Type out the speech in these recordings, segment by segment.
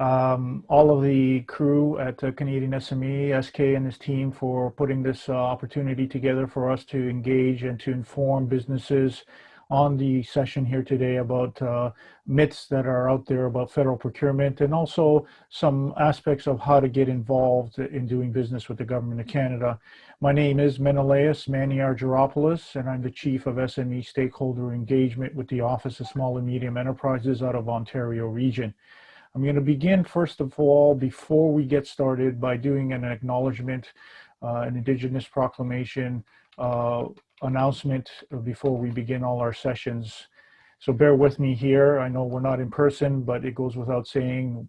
all of the crew at Canadian SME, SK and his team for putting this opportunity together for us to engage and to inform businesses on the session here today about myths that are out there about federal procurement and also some aspects of how to get involved in doing business with the Government of Canada. My name is Menelaus Maniar-Geropoulos, and I'm the Chief of SME Stakeholder Engagement with the Office of Small and Medium Enterprises out of Ontario Region. I'm going to begin, first of all, before we get started, by doing an acknowledgement, an Indigenous proclamation announcement before we begin all our sessions. So bear with me here. I know we're not in person, but it goes without saying,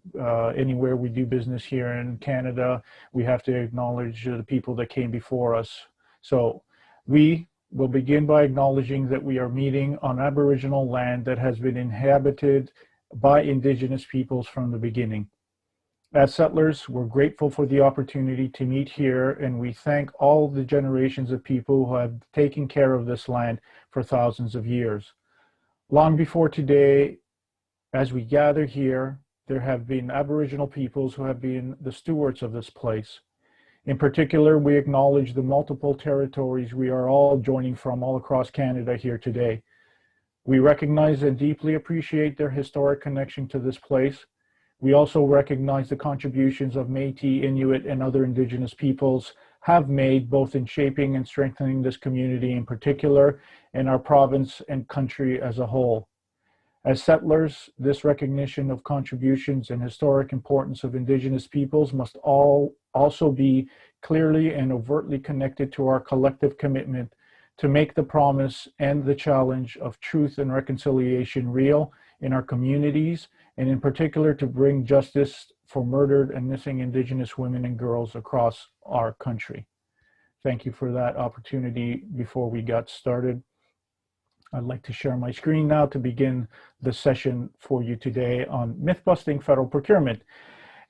anywhere we do business here in Canada, we have to acknowledge the people that came before us. So we will begin by acknowledging that we are meeting on Aboriginal land that has been inhabited by Indigenous peoples from the beginning. As settlers, we're grateful for the opportunity to meet here, and we thank all the generations of people who have taken care of this land for thousands of years. Long before today, as we gather here, there have been Aboriginal peoples who have been the stewards of this place. In particular, we acknowledge the multiple territories we are all joining from all across Canada here today. We recognize and deeply appreciate their historic connection to this place. We also recognize the contributions of Métis, Inuit, and other Indigenous peoples have made both in shaping and strengthening this community in particular, and our province and country as a whole. As settlers, this recognition of contributions and historic importance of Indigenous peoples must also be clearly and overtly connected to our collective commitment to make the promise and the challenge of truth and reconciliation real in our communities, and in particular to bring justice for murdered and missing Indigenous women and girls across our country. Thank you for that opportunity. Before we got started, I'd like to share my screen now to begin the session for you today on myth-busting federal procurement.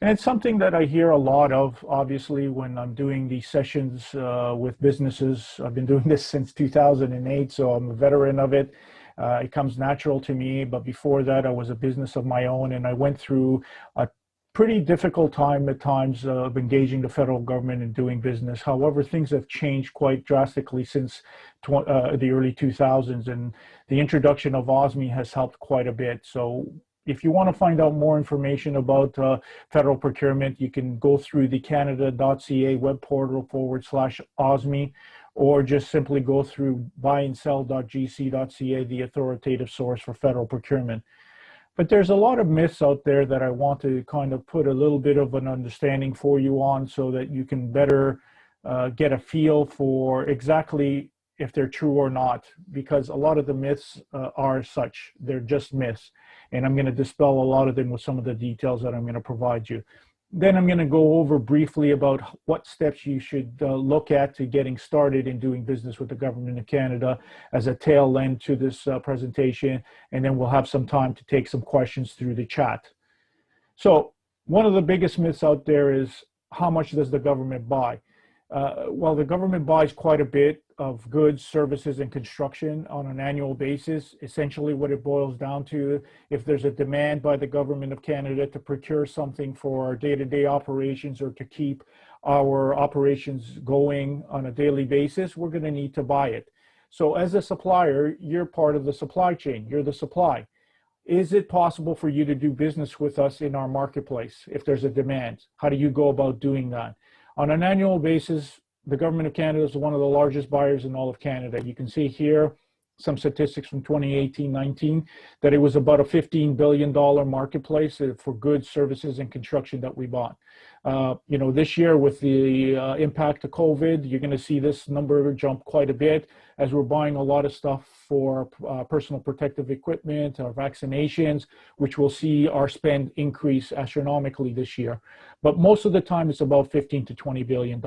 And it's something that I hear a lot of, obviously, when I'm doing these sessions with businesses. I've been doing this since 2008, so I'm a veteran of it. It comes natural to me, but before that, I was a business of my own, and I went through a pretty difficult time at times of engaging the federal government and doing business. However, things have changed quite drastically since the early 2000s, and the introduction of OSME has helped quite a bit. So if you want to find out more information about federal procurement, you can go through the canada.ca web portal /OSME, or just simply go through buyandsell.gc.ca, the authoritative source for federal procurement. But there's a lot of myths out there that I want to kind of put a little bit of an understanding for you on so that you can better get a feel for exactly if they're true or not, because a lot of the myths are such. They're just myths. And I'm going to dispel a lot of them with some of the details that I'm going to provide you. Then I'm going to go over briefly about what steps you should look at to getting started in doing business with the Government of Canada as a tail end to this presentation. And then we'll have some time to take some questions through the chat. So one of the biggest myths out there is, how much does the government buy? Well, the government buys quite a bit of goods, services, and construction on an annual basis. Essentially what it boils down to, if there's a demand by the Government of Canada to procure something for our day-to-day operations or to keep our operations going on a daily basis, we're going to need to buy it. So as a supplier, you're part of the supply chain. You're the supply. Is it possible for you to do business with us in our marketplace if there's a demand? How do you go about doing that? On an annual basis, the Government of Canada is one of the largest buyers in all of Canada. You can see here some statistics from 2018-19 that it was about a $15 billion marketplace for goods, services, and construction that we bought. This year with the impact of COVID, you're going to see this number jump quite a bit as we're buying a lot of stuff for personal protective equipment, vaccinations, which will see our spend increase astronomically this year. But most of the time, it's about $15 to $20 billion.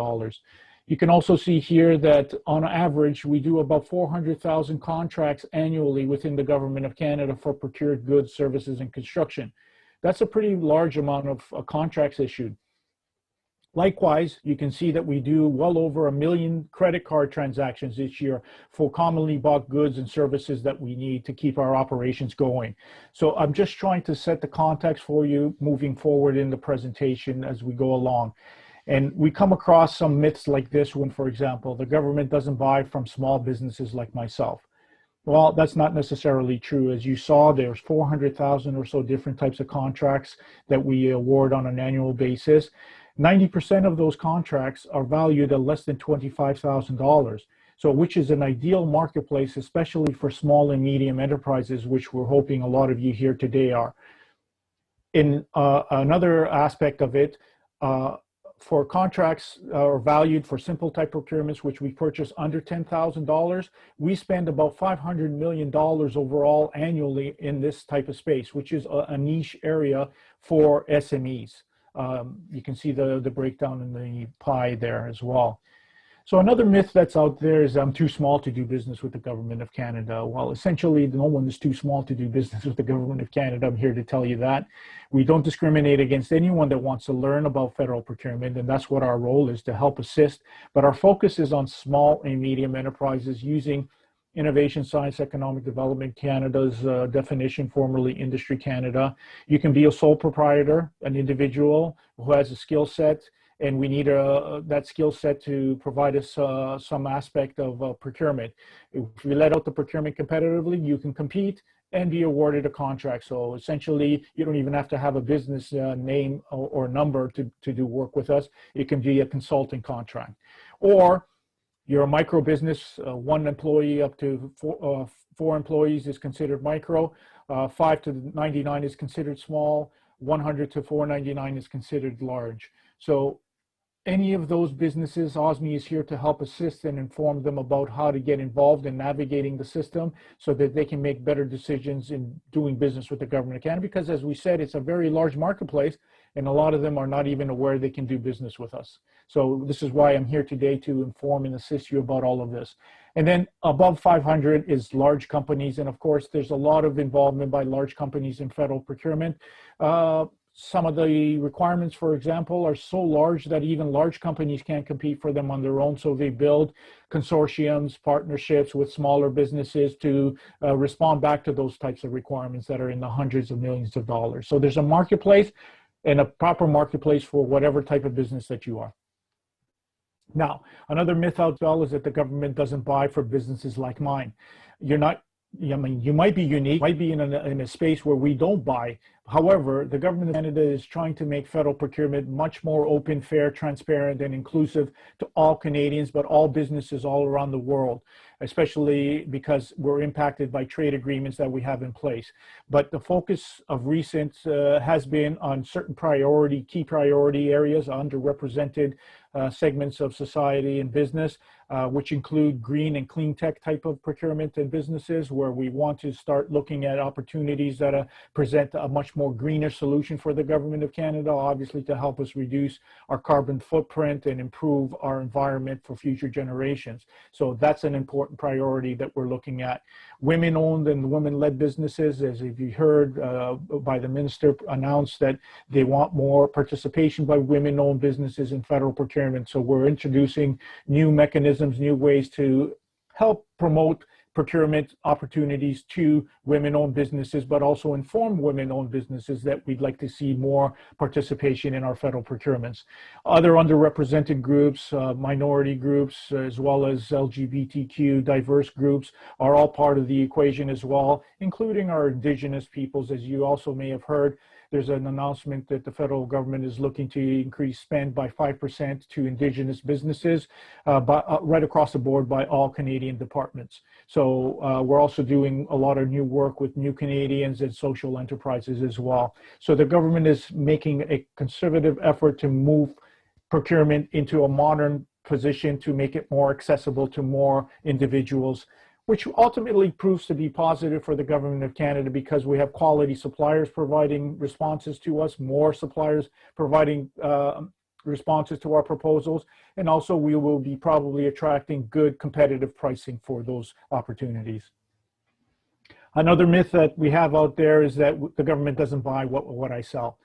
You can also see here that on average, we do about 400,000 contracts annually within the Government of Canada for procured goods, services, and construction. That's a pretty large amount of contracts issued. Likewise, you can see that we do well over 1 million credit card transactions this year for commonly bought goods and services that we need to keep our operations going. So I'm just trying to set the context for you moving forward in the presentation as we go along. And we come across some myths like this one, for example, the government doesn't buy from small businesses like myself. Well, that's not necessarily true. As you saw, there's 400,000 or so different types of contracts that we award on an annual basis. 90% of those contracts are valued at less than $25,000. So, which is an ideal marketplace, especially for small and medium enterprises, which we're hoping a lot of you here today are. In another aspect of it, for contracts are valued for simple type procurements, which we purchase under $10,000, we spend about $500 million overall annually in this type of space, which is a niche area for SMEs. You can see the breakdown in the pie there as well. So another myth that's out there is I'm too small to do business with the government of Canada. Well, essentially, no one is too small to do business with the government of Canada. I'm here to tell you that. We don't discriminate against anyone that wants to learn about federal procurement, and that's what our role is, to help assist. But our focus is on small and medium enterprises using Innovation Science Economic Development Canada's definition, formerly Industry Canada. You can be a sole proprietor, an individual who has a skill set, and we need that skill set to provide us some aspect of procurement. If we let out the procurement competitively, you can compete and be awarded a contract. So essentially, you don't even have to have a business name or number to do work with us. It can be a consulting contract. Or you're a micro business, one employee up to four employees is considered micro, 5 to 99 is considered small, 100 to 499 is considered large. So any of those businesses, OSME is here to help assist and inform them about how to get involved in navigating the system so that they can make better decisions in doing business with the government of Canada. Because as we said, it's a very large marketplace and a lot of them are not even aware they can do business with us. So this is why I'm here today, to inform and assist you about all of this. And then above 500 is large companies. And of course, there's a lot of involvement by large companies in federal procurement. Some of the requirements, for example, are so large that even large companies can't compete for them on their own. So they build consortiums, partnerships with smaller businesses to respond back to those types of requirements that are in the hundreds of millions of dollars. So there's a marketplace and a proper marketplace for whatever type of business that you are. Now, another myth out there is that the government doesn't buy for businesses like mine. You're not. I mean, you might be unique, might be in a space where we don't buy. However, the government of Canada is trying to make federal procurement much more open, fair, transparent, and inclusive to all Canadians, but all businesses all around the world, especially because we're impacted by trade agreements that we have in place. But the focus of recent has been on certain key priority areas, underrepresented segments of society and business, which include green and clean tech type of procurement and businesses, where we want to start looking at opportunities that present a much more greener solution for the government of Canada, obviously to help us reduce our carbon footprint and improve our environment for future generations. So that's an important priority that we're looking at. Women-owned and women-led businesses, as you heard by the minister, announced that they want more participation by women-owned businesses in federal procurement. So we're introducing new mechanisms, new ways to help promote procurement opportunities to women-owned businesses, but also inform women-owned businesses that we'd like to see more participation in our federal procurements. Other underrepresented groups, minority groups, as well as LGBTQ diverse groups are all part of the equation as well, including our Indigenous peoples. As you also may have heard, there's an announcement that the federal government is looking to increase spend by 5% to Indigenous businesses, right across the board by all Canadian departments. So we're also doing a lot of new work with New Canadians and social enterprises as well. So the government is making a conservative effort to move procurement into a modern position to make it more accessible to more individuals, which ultimately proves to be positive for the government of Canada, because we have quality suppliers providing responses to us, more suppliers providing responses to our proposals, and also we will be probably attracting good competitive pricing for those opportunities. Another myth that we have out there is that the government doesn't buy what I sell.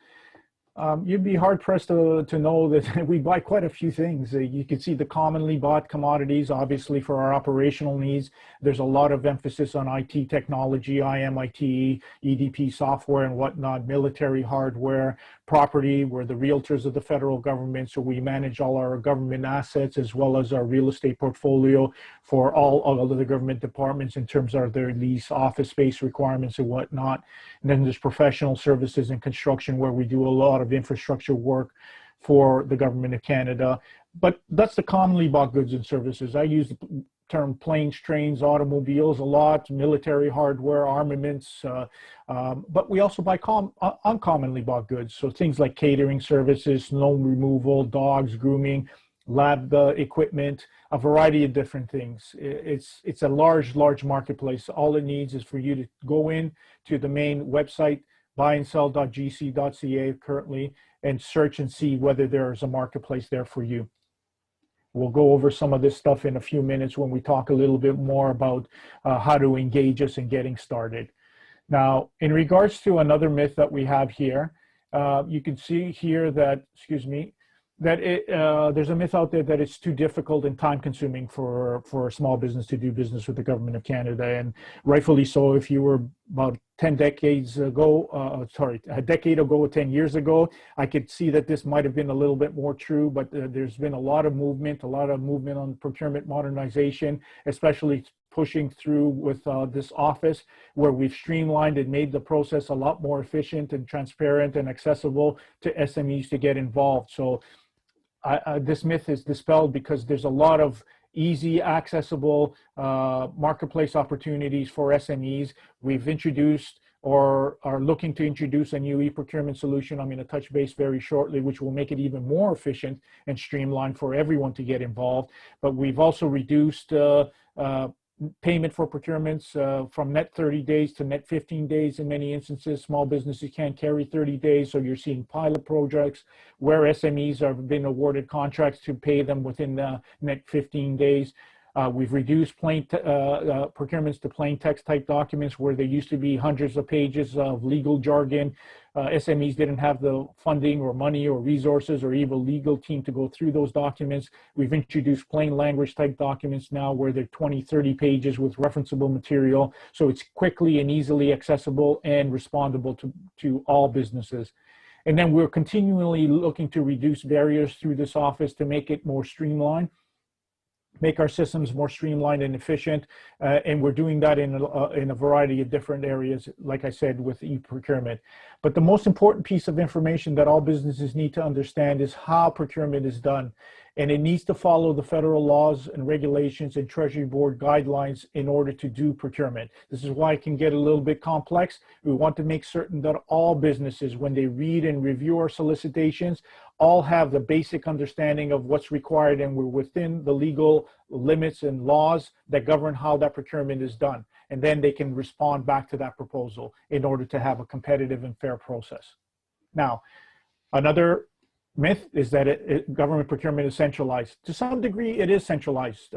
You'd be hard pressed to know that we buy quite a few things. You can see the commonly bought commodities, obviously for our operational needs. There's a lot of emphasis on IT technology, IMIT, EDP software and whatnot, military hardware, property. We're the realtors of the federal government, so we manage all our government assets as well as our real estate portfolio for all of the government departments in terms of their lease, office space requirements and whatnot. And then there's professional services and construction where we do a lot of infrastructure work for the government of Canada. But that's the commonly bought goods and services. I use the term planes, trains, automobiles a lot, military hardware, armaments, but we also buy uncommonly bought goods. So things like catering services, snow removal, dogs, grooming, lab equipment, a variety of different things. It's a large marketplace. All it needs is for you to go in to the main website, buyandsell.gc.ca currently, and search and see whether there's a marketplace there for you. We'll go over some of this stuff in a few minutes when we talk a little bit more about how to engage us in getting started. Now, in regards to another myth that we have here, you can see here that, that there's a myth out there that it's too difficult and time consuming for a small business to do business with the government of Canada, and rightfully so. If you were about 10 decades ago, a decade ago or 10 years ago, I could see that this might have been a little bit more true, but there's been a lot of movement on procurement modernization, especially pushing through with this office, where we've streamlined and made the process a lot more efficient and transparent and accessible to SMEs to get involved. So this myth is dispelled because there's a lot of easy, accessible marketplace opportunities for SMEs. We've introduced or are looking to introduce a new e-procurement solution. I'm going to touch base very shortly, which will make it even more efficient and streamlined for everyone to get involved. But we've also reduced payment for procurements from net 30 days to net 15 days. In many instances, small businesses can't carry 30 days, so you're seeing pilot projects where SMEs have been awarded contracts to pay them within net 15 days. We've reduced procurements to plain text type documents where there used to be hundreds of pages of legal jargon. SMEs didn't have the funding or money or resources or even legal team to go through those documents. We've introduced plain language type documents now where they're 20, 30 pages with referenceable material. So it's quickly and easily accessible and respondable to all businesses. And then we're continually looking to reduce barriers through this office to make it more streamlined, make our systems more streamlined and efficient, and we're doing that in a variety of different areas, like I said, with e-procurement. But the most important piece of information that all businesses need to understand is how procurement is done. And it needs to follow the federal laws and regulations and Treasury Board guidelines in order to do procurement. This is why it can get a little bit complex. We want to make certain that all businesses, when they read and review our solicitations, all have the basic understanding of what's required, and we're within the legal limits and laws that govern how that procurement is done. And then they can respond back to that proposal in order to have a competitive and fair process. Now, another myth is that government procurement is centralized. To some degree, it is centralized.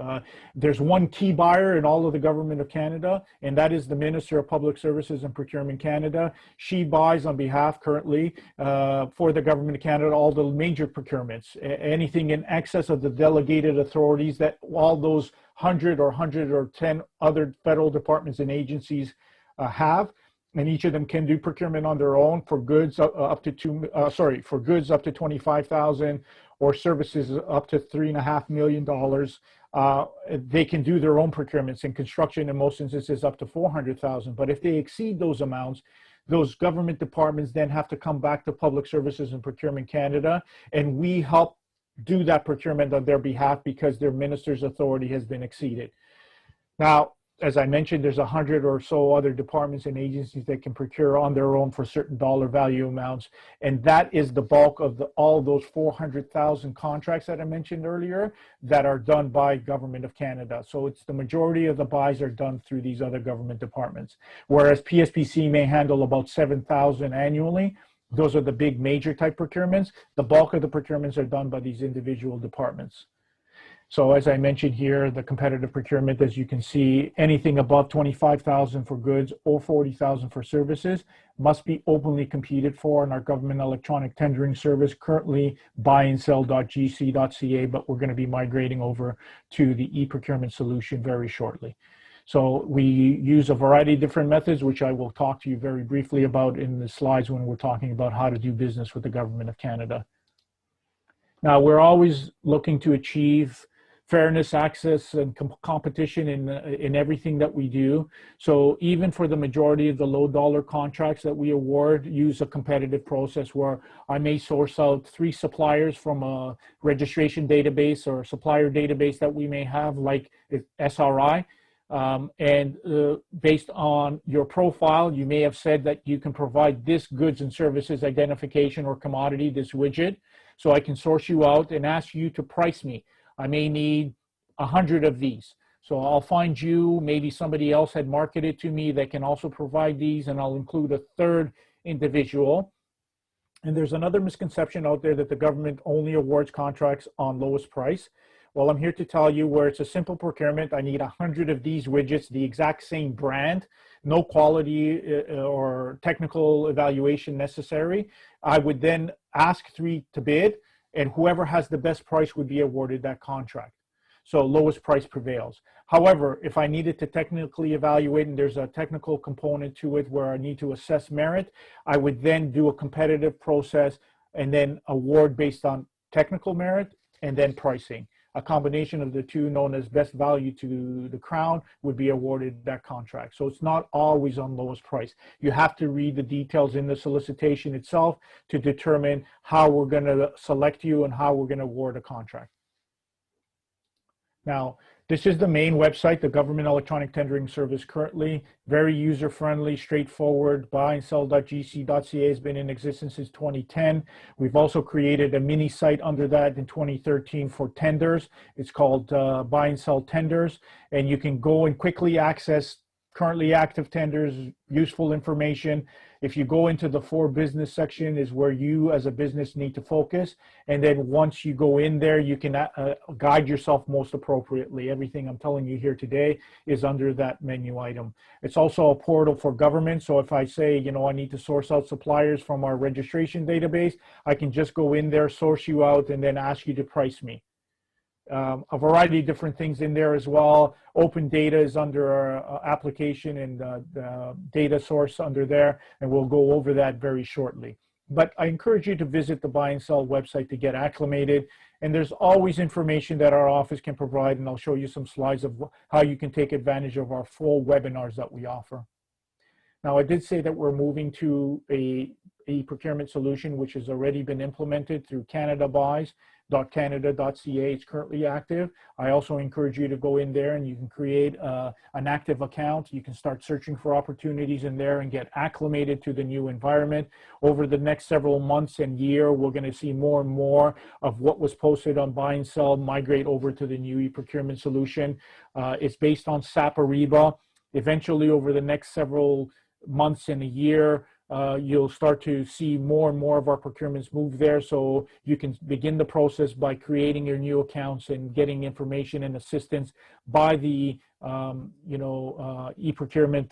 There's one key buyer in all of the government of Canada, and that is the Minister of Public Services and Procurement Canada. She buys on behalf currently for the government of Canada all the major procurements, anything in excess of the delegated authorities that all those 100 or 10 other federal departments and agencies have. And each of them can do procurement on their own for goods up to goods up to $25,000 or services up to $3.5 million. They can do their own procurements. In construction, in most instances, up to $400,000. But if they exceed those amounts, those government departments then have to come back to Public Services and Procurement Canada, and we help do that procurement on their behalf because their minister's authority has been exceeded. Now, as I mentioned, there's 100 or so other departments and agencies that can procure on their own for certain dollar value amounts. And that is the bulk of all those 400,000 contracts that I mentioned earlier that are done by Government of Canada. So it's the majority of the buys are done through these other government departments. Whereas PSPC may handle about 7,000 annually. Those are the big major type procurements. The bulk of the procurements are done by these individual departments. So as I mentioned here, the competitive procurement, as you can see, anything above 25,000 for goods or 40,000 for services must be openly competed for in our government electronic tendering service, currently buyindsell.gc.ca, but we're going to be migrating over to the e-procurement solution very shortly. So we use a variety of different methods, which I will talk to you very briefly about in the slides when we're talking about how to do business with the Government of Canada. Now, we're always looking to achieve fairness, access, and competition in everything that we do. So even for the majority of the low dollar contracts that we award, use a competitive process where I may source out 3 suppliers from a registration database or supplier database that we may have, like SRI. Based on your profile, you may have said that you can provide this goods and services identification or commodity, this widget. So I can source you out and ask you to price me. I may need 100 of these. So I'll find you, maybe somebody else had marketed to me that can also provide these, and I'll include a third individual. And there's another misconception out there that the government only awards contracts on lowest price. Well, I'm here to tell you where it's a simple procurement. I need 100 of these widgets, the exact same brand, no quality or technical evaluation necessary. I would then ask 3 to bid, and whoever has the best price would be awarded that contract. So lowest price prevails. However, if I needed to technically evaluate and there's a technical component to it where I need to assess merit, I would then do a competitive process and then award based on technical merit and then pricing. A combination of the two, known as best value to the Crown, would be awarded that contract. So it's not always on lowest price. You have to read the details in the solicitation itself to determine how we're going to select you and how we're going to award a contract. Now, this is the main website, the Government Electronic Tendering Service currently. Very user-friendly, straightforward. buyindsell.gc.ca has been in existence since 2010. We've also created a mini site under that in 2013 for tenders. It's called Buy and Sell Tenders, and you can go and quickly access currently active tenders, useful information. If you go into the for business section is where you as a business need to focus. And then once you go in there, you can guide yourself most appropriately. Everything I'm telling you here today is under that menu item. It's also a portal for government. So if I say, you know, I need to source out suppliers from our registration database, I can just go in there, source you out, and then ask you to price me. A variety of different things in there as well. Open data is under our application and the data source under there, and we'll go over that very shortly. But I encourage you to visit the Buy and Sell website to get acclimated, and there's always information that our office can provide, and I'll show you some slides of how you can take advantage of our full webinars that we offer. Now, I did say that we're moving to a procurement solution which has already been implemented through canadabuys.canada.ca. It's currently active. I also encourage you to go in there and you can create an active account. You can start searching for opportunities in there and get acclimated to the new environment. Over the next several months and year, we're going to see more and more of what was posted on Buy and Sell migrate over to the new e-procurement solution. It's based on SAP Ariba. Eventually, over the next several months and a year, you'll start to see more and more of our procurements move there, so you can begin the process by creating your new accounts and getting information and assistance by the e-procurement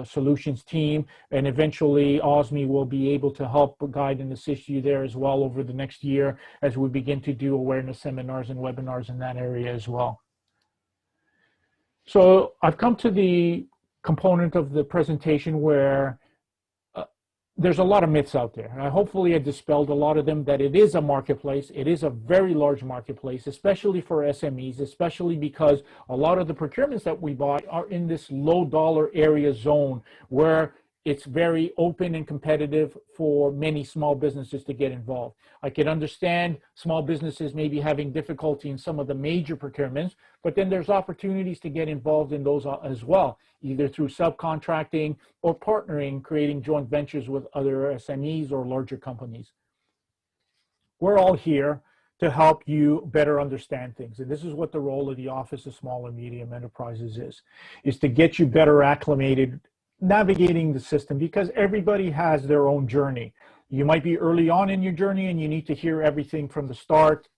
solutions team, and eventually OSME will be able to help guide and assist you there as well over the next year as we begin to do awareness seminars and webinars in that area as well. So I've come to the component of the presentation where there's a lot of myths out there. Hopefully I dispelled a lot of them, that it is a marketplace. It is a very large marketplace, especially for SMEs, especially because a lot of the procurements that we buy are in this low dollar area zone where it's very open and competitive for many small businesses to get involved. I can understand small businesses maybe having difficulty in some of the major procurements, but then there's opportunities to get involved in those as well, either through subcontracting or partnering, creating joint ventures with other SMEs or larger companies. We're all here to help you better understand things. And this is what the role of the Office of Small and Medium Enterprises is to get you better acclimated navigating the system, because everybody has their own journey. You might be early on in your journey and you need to hear everything from the start,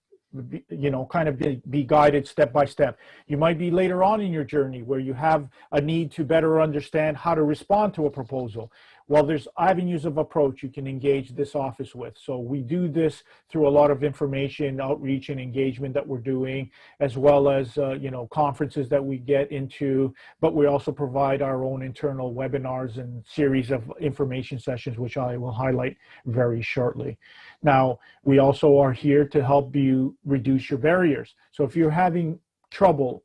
kind of be guided step by step. You might be later on in your journey where you have a need to better understand how to respond to a proposal. Well, there's avenues of approach you can engage this office with. So we do this through a lot of information outreach and engagement that we're doing, as well as conferences that we get into, but we also provide our own internal webinars and series of information sessions, which I will highlight very shortly. Now, we also are here to help you reduce your barriers. So if you're having trouble,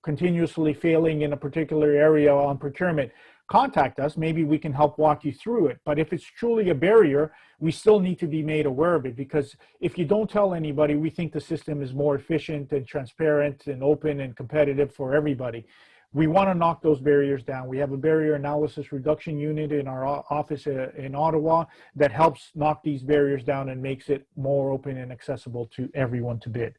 continuously failing in a particular area on procurement, contact us. Maybe we can help walk you through it. But if it's truly a barrier, we still need to be made aware of it, because if you don't tell anybody, we think the system is more efficient and transparent and open and competitive for everybody. We want to knock those barriers down. We have a barrier analysis reduction unit in our office in Ottawa that helps knock these barriers down and makes it more open and accessible to everyone to bid.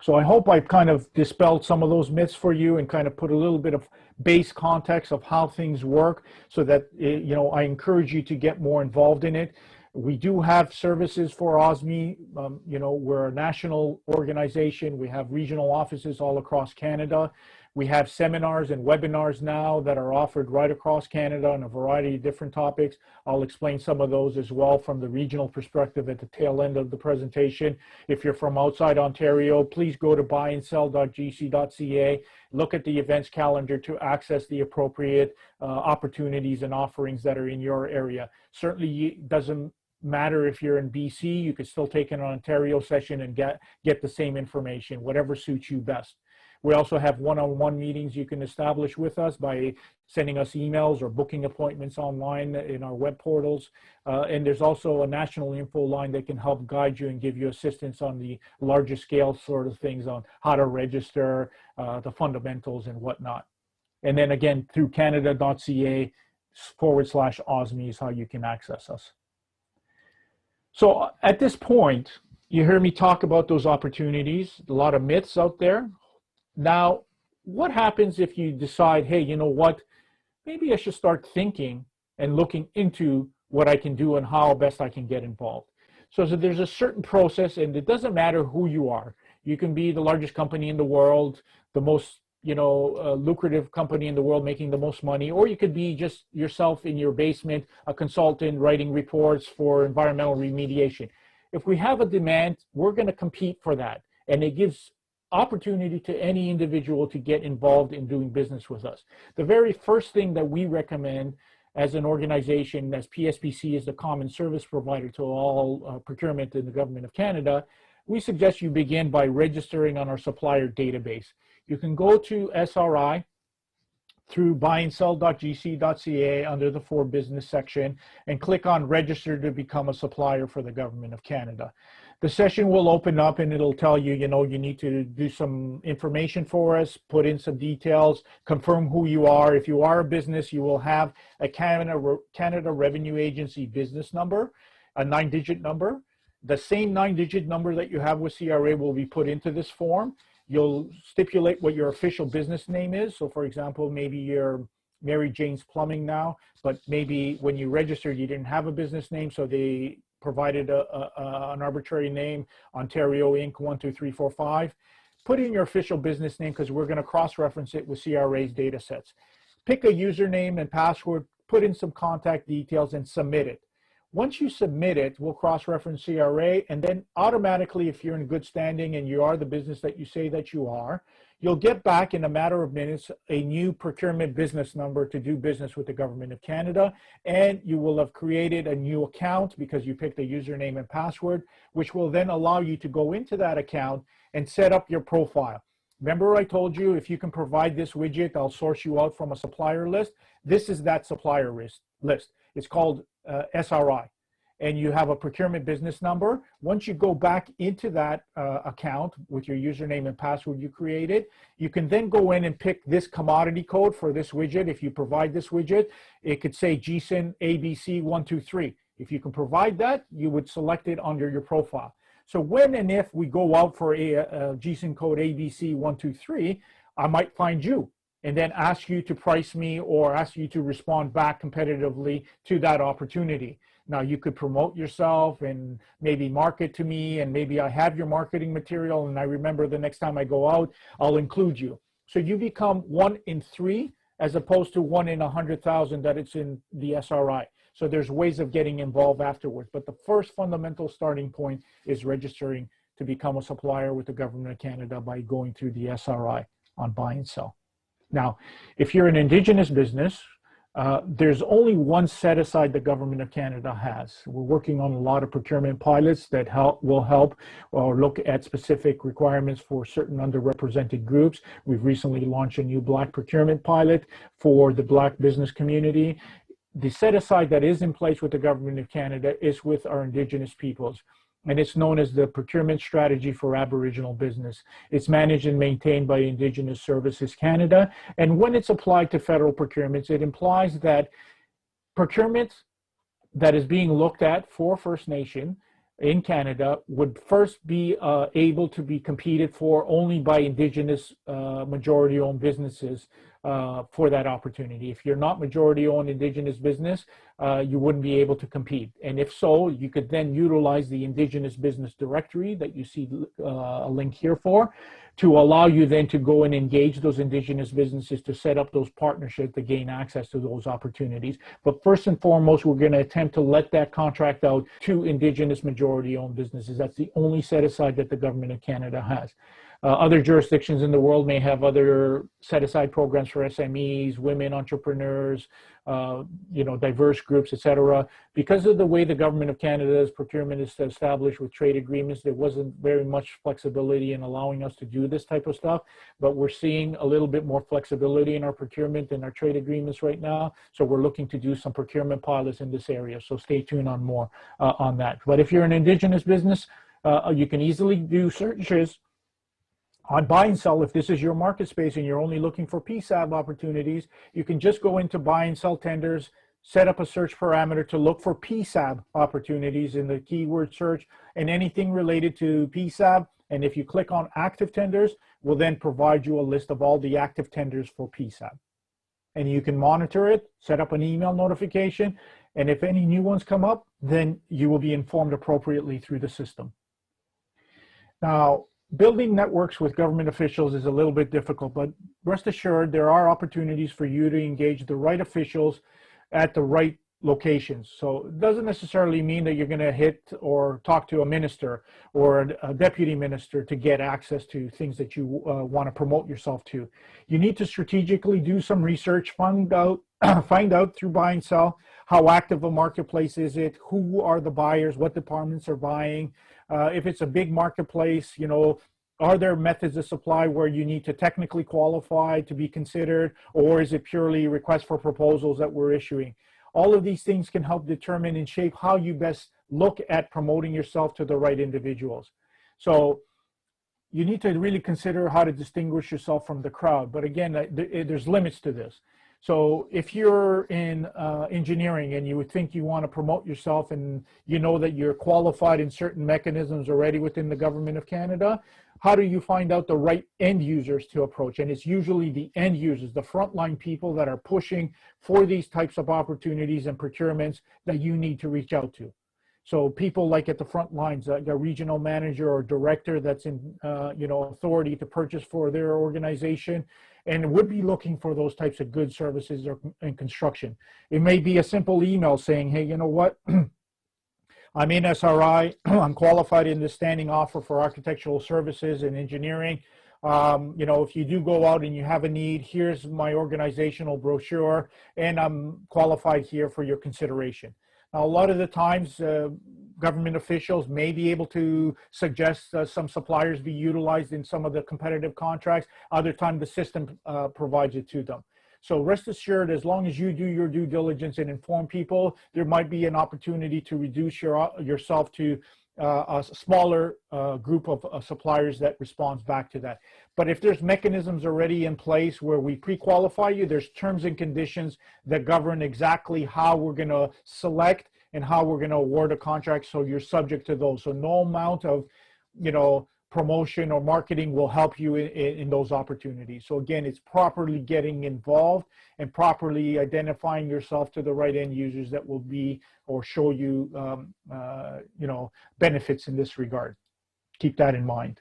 So I hope I've kind of dispelled some of those myths for you and kind of put a little bit of base context of how things work, so that, I encourage you to get more involved in it. We do have services for OSME. We're a national organization. We have regional offices all across Canada. We have seminars and webinars now that are offered right across Canada on a variety of different topics. I'll explain some of those as well from the regional perspective at the tail end of the presentation. If you're from outside Ontario, please go to buyandsell.gc.ca, look at the events calendar to access the appropriate opportunities and offerings that are in your area. Certainly it doesn't matter if you're in BC, you could still take an Ontario session and get the same information, whatever suits you best. We also have one-on-one meetings you can establish with us by sending us emails or booking appointments online in our web portals. And there's also a national info line that can help guide you and give you assistance on the larger scale sort of things on how to register, the fundamentals and whatnot. And then again, through canada.ca/OSME is how you can access us. So at this point, you hear me talk about those opportunities, a lot of myths out there. Now, what happens if you decide, hey, you know what, maybe I should start thinking and looking into what I can do and how best I can get involved. So there's a certain process, and it doesn't matter who you are. You can be the largest company in the world, the most lucrative company in the world making the most money, or you could be just yourself in your basement, a consultant writing reports for environmental remediation. If we have a demand, we're going to compete for that, and it gives opportunity to any individual to get involved in doing business with us. The very first thing that we recommend as an organization, as PSPC is the common service provider to all procurement in the Government of Canada, we suggest you begin by registering on our supplier database. You can go to SRI through buyandsell.gc.ca under the For Business section and click on Register to become a supplier for the Government of Canada. The session will open up and it'll tell you, you need to do some information for us, put in some details, confirm who you are. If you are a business, you will have a Canada Revenue Agency business number, a 9-digit number. The same 9-digit number that you have with CRA will be put into this form. You'll stipulate what your official business name is. So for example, maybe you're Mary Jane's Plumbing now, but maybe when you registered, you didn't have a business name, so they provided an arbitrary name, Ontario Inc. 12345. Put in your official business name because we're going to cross-reference it with CRA's data sets. Pick a username and password, put in some contact details and submit it. Once you submit it, we'll cross-reference CRA, and then automatically, if you're in good standing and you are the business that you say that you are, you'll get back in a matter of minutes a new procurement business number to do business with the Government of Canada, and you will have created a new account because you picked a username and password, which will then allow you to go into that account and set up your profile. Remember I told you if you can provide this widget, I'll source you out from a supplier list. This is that supplier list. It's called SRI, and you have a procurement business number. Once you go back into that account with your username and password you created, you can then go in and pick this commodity code for this widget. If you provide this widget, it could say GSIN ABC123. If you can provide that, you would select it under your profile. So when and if we go out for a GSIN code ABC123, I might find you and then ask you to price me or ask you to respond back competitively to that opportunity. Now you could promote yourself and maybe market to me, and maybe I have your marketing material, and I remember the next time I go out, I'll include you. So you become 1 in 3 as opposed to 1 in 100,000 that it's in the SRI. So there's ways of getting involved afterwards. But the first fundamental starting point is registering to become a supplier with the Government of Canada by going through the SRI on buy and sell. Now, if you're an Indigenous business, there's only one set aside the Government of Canada has. We're working on a lot of procurement pilots that will help or look at specific requirements for certain underrepresented groups. We've recently launched a new Black procurement pilot for the Black business community. The set aside that is in place with the Government of Canada is with our Indigenous peoples, and it's known as the Procurement Strategy for Aboriginal Business. It's managed and maintained by Indigenous Services Canada, and when it's applied to federal procurements, it implies that procurement that is being looked at for First Nation in Canada would first be able to be competed for only by Indigenous majority-owned businesses for that opportunity. If you're not majority-owned Indigenous business, you wouldn't be able to compete. And if so, you could then utilize the Indigenous Business Directory that you see a link here for, to allow you then to go and engage those Indigenous businesses to set up those partnerships to gain access to those opportunities. But first and foremost, we're going to attempt to let that contract out to Indigenous majority-owned businesses. That's the only set aside that the Government of Canada has. Other jurisdictions in the world may have other set-aside programs for SMEs, women entrepreneurs, diverse groups, etc. Because of the way the Government of Canada's procurement is established with trade agreements, there wasn't very much flexibility in allowing us to do this type of stuff. But we're seeing a little bit more flexibility in our procurement and our trade agreements right now. So we're looking to do some procurement pilots in this area. So stay tuned on more on that. But if you're an Indigenous business, you can easily do searches on buy and sell. If this is your market space and you're only looking for PSAB opportunities, you can just go into buy and sell tenders, set up a search parameter to look for PSAB opportunities in the keyword search and anything related to PSAB. And if you click on active tenders, we'll then provide you a list of all the active tenders for PSAB. And you can monitor it, set up an email notification, and if any new ones come up, then you will be informed appropriately through the system. Now, building networks with government officials is a little bit difficult, but rest assured there are opportunities for you to engage the right officials at the right locations. So it doesn't necessarily mean that you're going to hit or talk to a minister or a deputy minister to get access to things that you want to promote yourself to. You need to strategically do some research, find out through buy and sell how active a marketplace is it, who are the buyers, what departments are buying. If it's a big marketplace, are there methods of supply where you need to technically qualify to be considered, or is it purely requests for proposals that we're issuing? All of these things can help determine and shape how you best look at promoting yourself to the right individuals. So you need to really consider how to distinguish yourself from the crowd. But again, there's limits to this. So if you're in engineering and you would think you want to promote yourself and you know that you're qualified in certain mechanisms already within the Government of Canada, how do you find out the right end users to approach? And it's usually the end users, the frontline people that are pushing for these types of opportunities and procurements that you need to reach out to. So people like at the front lines, like a regional manager or director that's in authority to purchase for their organization, and would be looking for those types of goods, services, or in construction. It may be a simple email saying, hey, you know what? I'm in SRI, I'm qualified in this standing offer for architectural services and engineering. If you do go out and you have a need, here's my organizational brochure, and I'm qualified here for your consideration. Now, a lot of the times, government officials may be able to suggest some suppliers be utilized in some of the competitive contracts. Other times, the system provides it to them. So rest assured, as long as you do your due diligence and inform people, there might be an opportunity to reduce yourself to a smaller group of suppliers that responds back to that. But if there's mechanisms already in place where we pre-qualify you, there's terms and conditions that govern exactly how we're going to select and how we're going to award a contract, so you're subject to those. So no amount of, promotion or marketing will help you in those opportunities. So again, it's properly getting involved and properly identifying yourself to the right end users that will be or show you, benefits in this regard. Keep that in mind.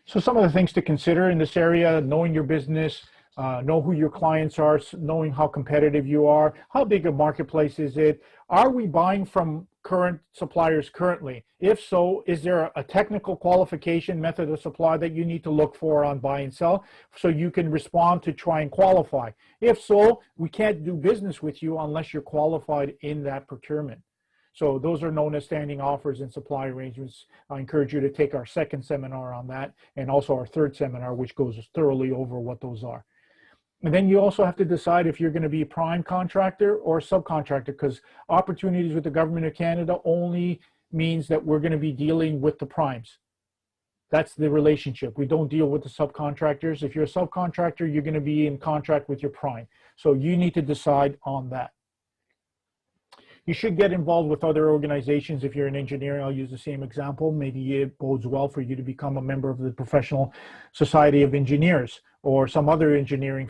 So some of the things to consider in this area: knowing your business, know who your clients are, knowing how competitive you are, how big a marketplace is it, are we buying from current suppliers currently? If so, is there a technical qualification method of supply that you need to look for on buy and sell so you can respond to try and qualify? If so, we can't do business with you unless you're qualified in that procurement. So those are known as standing offers and supply arrangements. I encourage you to take our second seminar on that, and also our third seminar, which goes thoroughly over what those are. And then you also have to decide if you're going to be a prime contractor or a subcontractor, because opportunities with the Government of Canada only means that we're going to be dealing with the primes. That's the relationship. We don't deal with the subcontractors. If you're a subcontractor, you're going to be in contract with your prime. So you need to decide on that. You should get involved with other organizations. If you're an engineer, I'll use the same example. Maybe it bodes well for you to become a member of the Professional Society of Engineers or some other engineering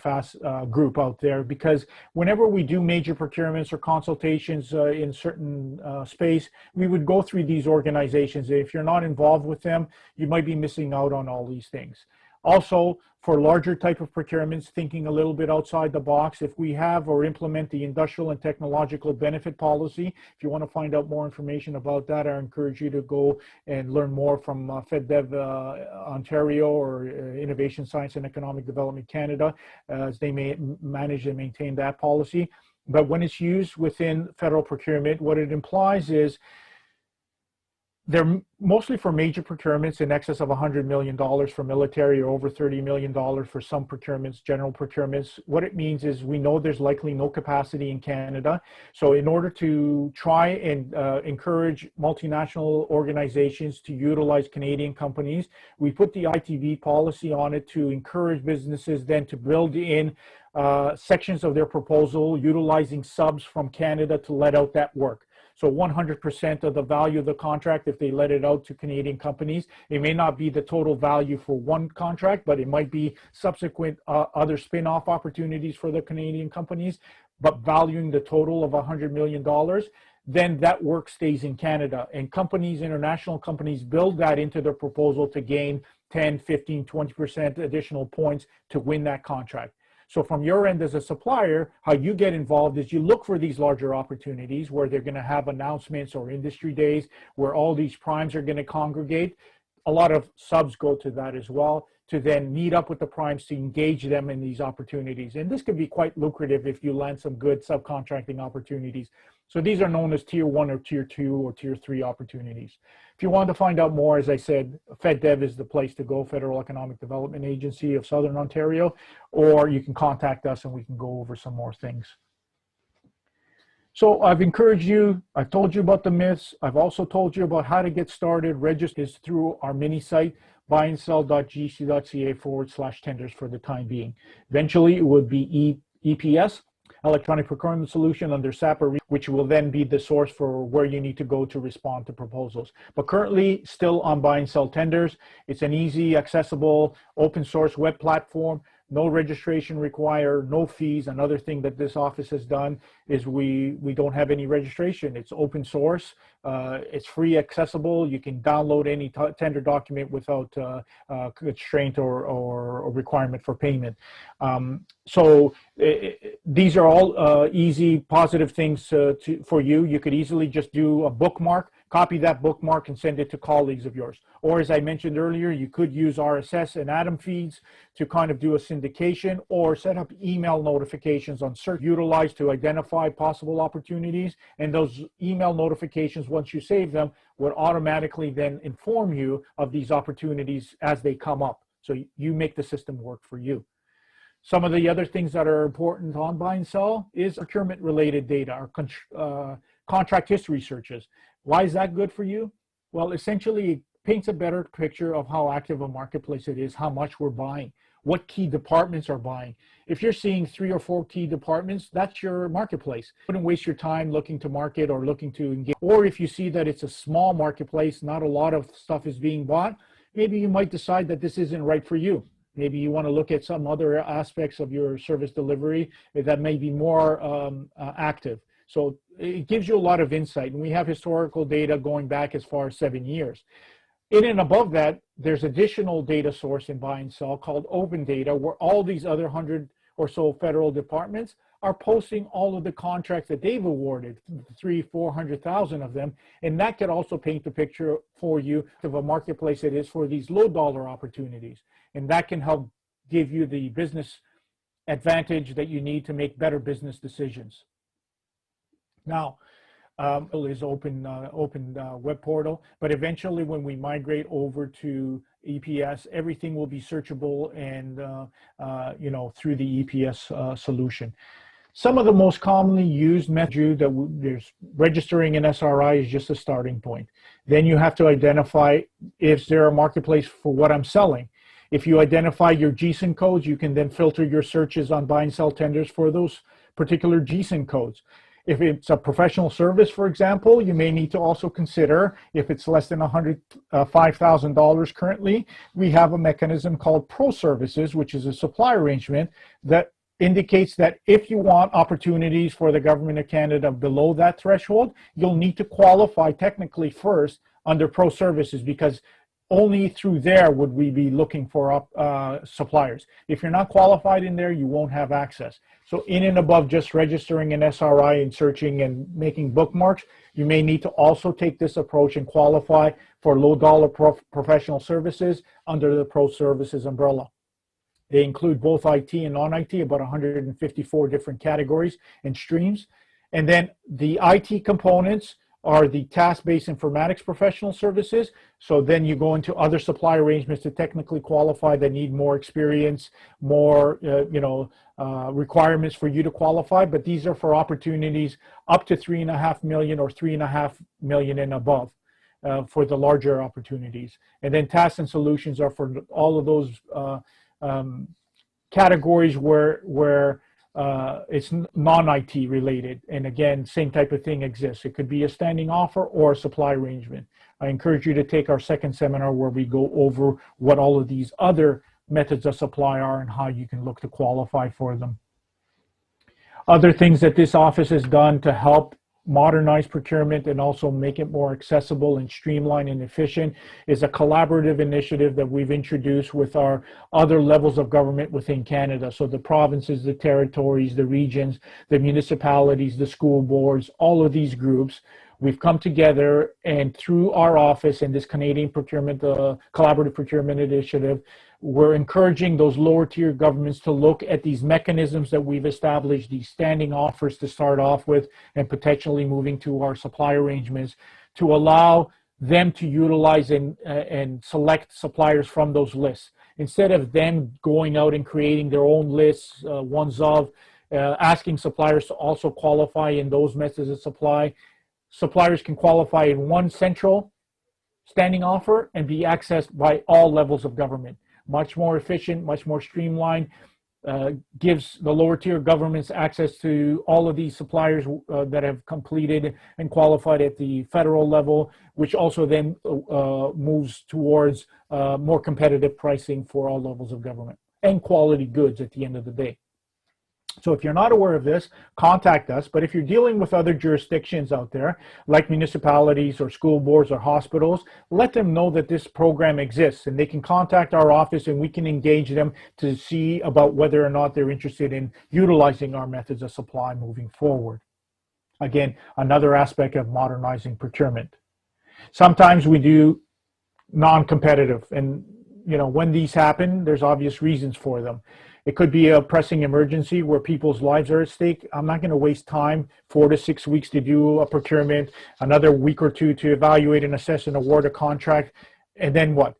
group out there, because whenever we do major procurements or consultations in certain space, we would go through these organizations. If you're not involved with them, you might be missing out on all these things. Also, for larger type of procurements, thinking a little bit outside the box, if we have or implement the industrial and technological benefit policy, if you want to find out more information about that, I encourage you to go and learn more from FedDev Ontario or Innovation, Science and Economic Development Canada, as they may manage and maintain that policy. But when it's used within federal procurement, what it implies is they're mostly for major procurements in excess of $100 million for military, or over $30 million for some procurements, general procurements. What it means is we know there's likely no capacity in Canada. So in order to try and encourage multinational organizations to utilize Canadian companies, we put the ITV policy on it to encourage businesses then to build in sections of their proposal utilizing subs from Canada to let out that work. So 100% of the value of the contract, if they let it out to Canadian companies, it may not be the total value for one contract, but it might be subsequent other spin-off opportunities for the Canadian companies, but valuing the total of $100 million, then that work stays in Canada. And companies, international companies, build that into their proposal to gain 10, 15, 20% additional points to win that contract. So from your end as a supplier, how you get involved is you look for these larger opportunities where they're going to have announcements or industry days where all these primes are going to congregate. A lot of subs go to that as well, to then meet up with the primes to engage them in these opportunities. And this can be quite lucrative if you land some good subcontracting opportunities. So these are known as tier 1 or tier 2 or tier 3 opportunities. If you want to find out more, as I said, FedDev is the place to go, Federal Economic Development Agency of Southern Ontario, or you can contact us and we can go over some more things. So I've encouraged you, I've told you about the myths, I've also told you about how to get started. Register is through our mini site, buyandsell.gc.ca/tenders for the time being. Eventually it would be EPS, Electronic Procurement Solution, under SAP, which will then be the source for where you need to go to respond to proposals. But currently still on buy and sell tenders. It's an easy, accessible, open source web platform. No registration required, no fees. Another thing that this office has done is we don't have any registration. It's open source. It's free, accessible. You can download any tender document without constraint or requirement for payment. These are all easy, positive things for you. You could easily just do a bookmark, copy that bookmark and send it to colleagues of yours. Or as I mentioned earlier, you could use RSS and Atom feeds to kind of do a syndication, or set up email notifications on search utilized to identify possible opportunities. And those email notifications, once you save them, would automatically then inform you of these opportunities as they come up. So you make the system work for you. Some of the other things that are important on buy and sell is procurement related data, or contract history searches. Why is that good for you? Well, essentially it paints a better picture of how active a marketplace it is, how much we're buying, what key departments are buying. If you're seeing 3 or 4 key departments, that's your marketplace. You wouldn't waste your time looking to market or looking to engage. Or if you see that it's a small marketplace, not a lot of stuff is being bought, maybe you might decide that this isn't right for you. Maybe you want to look at some other aspects of your service delivery that may be more active. So it gives you a lot of insight. And we have historical data going back as far as 7 years. In and above that, there's additional data source in buy and sell called open data, where all these other 100 or so federal departments are posting all of the contracts that they've awarded, 300,000-400,000 of them. And that could also paint the picture for you of a marketplace that is for these low dollar opportunities. And that can help give you the business advantage that you need to make better business decisions. Now, is open web portal, but eventually when we migrate over to EPS, everything will be searchable and through the EPS solution. Some of the most commonly used methods there's registering an SRI is just a starting point. Then you have to identify if there a marketplace for what I'm selling. If you identify your GSIN codes, you can then filter your searches on buy and sell tenders for those particular GSIN codes. If it's a professional service, for example, you may need to also consider if it's less than $105,000 currently, we have a mechanism called Pro Services, which is a supply arrangement that indicates that if you want opportunities for the Government of Canada below that threshold, you'll need to qualify technically first under Pro Services, because only through there would we be looking for suppliers. If you're not qualified in there, you won't have access. So in and above just registering an SRI and searching and making bookmarks, you may need to also take this approach and qualify for low dollar professional services under the Pro Services umbrella. They include both IT and non-IT, about 154 different categories and streams. And then the IT components are the task-based informatics professional services. So then you go into other supply arrangements to technically qualify that need more experience, more requirements for you to qualify. But these are for opportunities up to $3.5 million or $3.5 million and above for the larger opportunities. And then tasks and solutions are for all of those categories where it's non-IT related. And again, same type of thing exists. It could be a standing offer or a supply arrangement. I encourage you to take our second seminar where we go over what all of these other methods of supply are and how you can look to qualify for them. Other things that this office has done to help modernize procurement and also make it more accessible and streamlined and efficient is a collaborative initiative that we've introduced with our other levels of government within Canada. So the provinces, the territories, the regions, the municipalities, the school boards, all of these groups, we've come together, and through our office and this Canadian procurement, collaborative procurement initiative, we're encouraging those lower tier governments to look at these mechanisms that we've established, these standing offers to start off with, and potentially moving to our supply arrangements to allow them to utilize and select suppliers from those lists. Instead of them going out and creating their own lists, ones of, asking suppliers to also qualify in those methods of supply, suppliers can qualify in one central standing offer and be accessed by all levels of government. Much more efficient, much more streamlined, gives the lower tier governments access to all of these suppliers that have completed and qualified at the federal level, which also then moves towards more competitive pricing for all levels of government and quality goods at the end of the day. So if you're not aware of this, contact us. But if you're dealing with other jurisdictions out there, like municipalities or school boards or hospitals, let them know that this program exists, and they can contact our office and we can engage them to see about whether or not they're interested in utilizing our methods of supply moving forward. Again, another aspect of modernizing procurement. Sometimes we do non-competitive, and when these happen, there's obvious reasons for them. It could be a pressing emergency where people's lives are at stake. I'm not going to waste time, 4 to 6 weeks to do a procurement, another week or two to evaluate and assess and award a contract, and then what?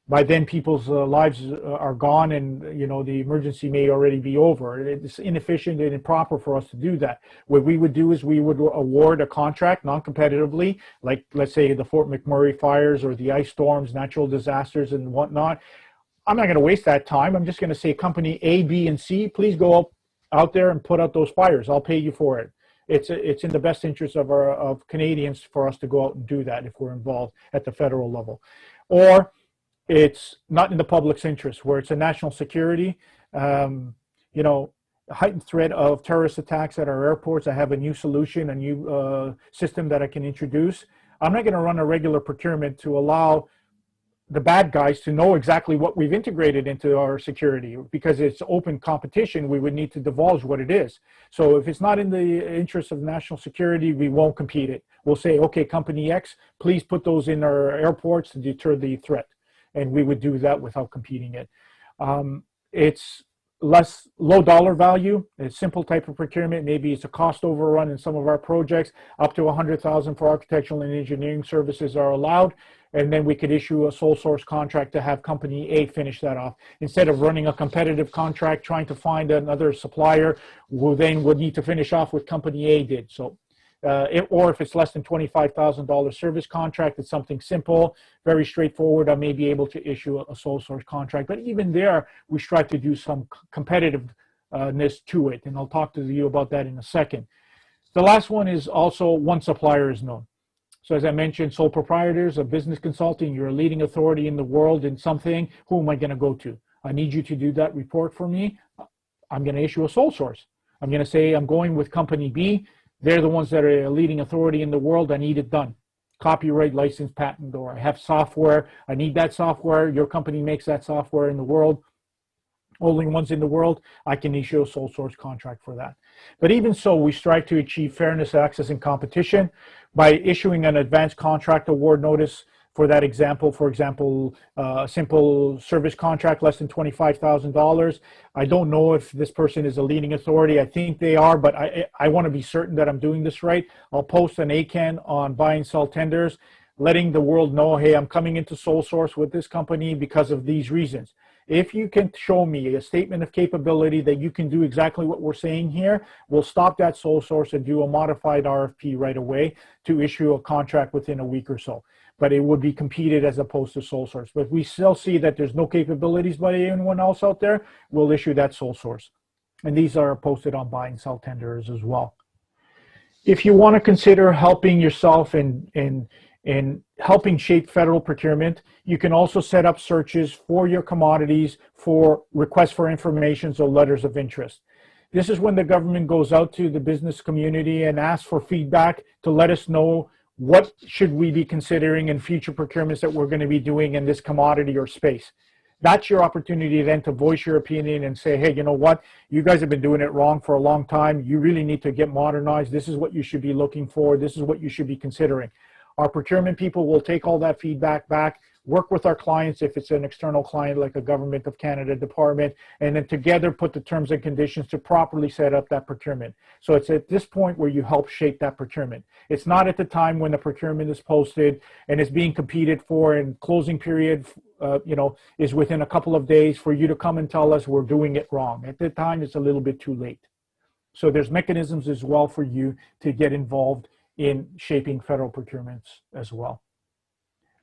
By then, people's lives are gone, and the emergency may already be over. It's inefficient and improper for us to do that. What we would do is we would award a contract non-competitively, like let's say the Fort McMurray fires or the ice storms, natural disasters, and whatnot. I'm not going to waste that time. I'm just going to say company A, B, and C, please go out there and put out those fires. I'll pay you for it. It's in the best interest of Canadians for us to go out and do that if we're involved at the federal level. Or it's not in the public's interest, where it's a national security, you know, heightened threat of terrorist attacks at our airports. I have a new solution, a new system that I can introduce. I'm not going to run a regular procurement to allow the bad guys to know exactly what we've integrated into our security. Because it's open competition, we would need to divulge what it is. So if it's not in the interest of national security, we won't compete it. We'll say, okay, company X, please put those in our airports to deter the threat. And we would do that without competing it. It's less low dollar value. It's simple type of procurement. Maybe it's a cost overrun in some of our projects. Up to $100,000 for architectural and engineering services are allowed. And then we could issue a sole source contract to have company A finish that off. Instead of running a competitive contract, trying to find another supplier who then would need to finish off what company A did. So, or if it's less than $25,000 service contract, it's something simple, very straightforward. I may be able to issue a sole source contract. But even there, we strive to do some competitiveness to it. And I'll talk to you about that in a second. The last one is also one supplier is known. So as I mentioned, sole proprietors of business consulting, you're a leading authority in the world in something. Who am I going to go to? I need you to do that report for me. I'm going to issue a sole source. I'm going to say I'm going with company B. They're the ones that are a leading authority in the world. I need it done. Copyright, license, patent, or I have software. I need that software. Your company makes that software in the world. Only ones in the world. I can issue a sole source contract for that. But even so, we strive to achieve fairness, access, and competition by issuing an advanced contract award notice for that example. For example, a simple service contract less than $25,000. I don't know if this person is a leading authority. I think they are, but I want to be certain that I'm doing this right. I'll post an ACAN on buy and sell tenders, letting the world know, hey, I'm coming into sole source with this company because of these reasons. If you can show me a statement of capability that you can do exactly what we're saying here, we'll stop that sole source and do a modified RFP right away to issue a contract within a week or so. But it would be competed as opposed to sole source. But if we still see that there's no capabilities by anyone else out there, we'll issue that sole source. And these are posted on buy and sell tenders as well. If you want to consider helping yourself in helping shape federal procurement, you can also set up searches for your commodities for requests for information or letters of interest. This is when the government goes out to the business community and asks for feedback to let us know what should we be considering in future procurements that we're going to be doing in this commodity or space. That's your opportunity then to voice your opinion and say, hey, you know what? You guys have been doing it wrong for a long time. You really need to get modernized. This is what you should be looking for. This is what you should be considering. Our procurement people will take all that feedback back, work with our clients if it's an external client like a Government of Canada department, and then together put the terms and conditions to properly set up that procurement. So it's at this point where you help shape that procurement. It's not at the time when the procurement is posted and is being competed for and closing period is within a couple of days for you to come and tell us we're doing it wrong. At the time, it's a little bit too late. So there's mechanisms as well for you to get involved in shaping federal procurements as well.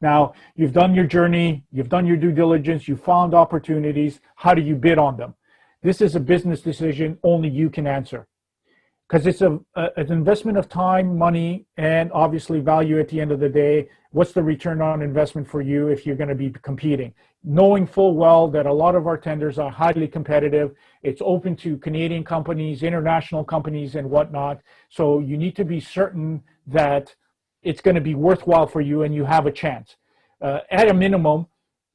Now, you've done your journey, you've done your due diligence, you found opportunities. How do you bid on them? This is a business decision only you can answer, because it's an investment of time, money, and obviously value at the end of the day. What's the return on investment for you if you're going to be competing? Knowing full well that a lot of our tenders are highly competitive. It's open to Canadian companies, international companies, and whatnot. So you need to be certain that it's going to be worthwhile for you and you have a chance. At a minimum,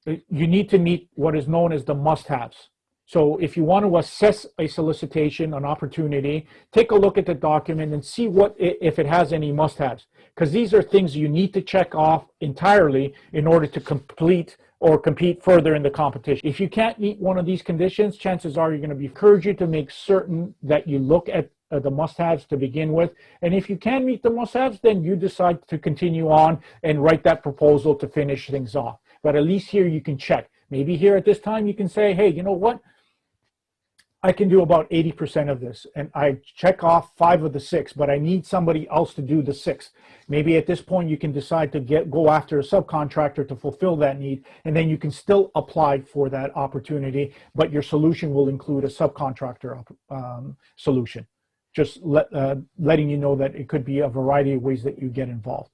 you need to meet what is known as the must-haves. So if you want to assess a solicitation, an opportunity, take a look at the document and see if it has any must-haves, because these are things you need to check off entirely in order to complete or compete further in the competition. If you can't meet one of these conditions, chances are you're going to encourage you to make certain that you look at the must-haves to begin with. And if you can meet the must-haves, then you decide to continue on and write that proposal to finish things off. But at least here you can check. Maybe here at this time you can say, hey, you know what? I can do about 80% of this, and I check off 5 of the 6, but I need somebody else to do the 6. Maybe at this point you can decide to go after a subcontractor to fulfill that need, and then you can still apply for that opportunity, but your solution will include a subcontractor solution. Just letting you know that it could be a variety of ways that you get involved.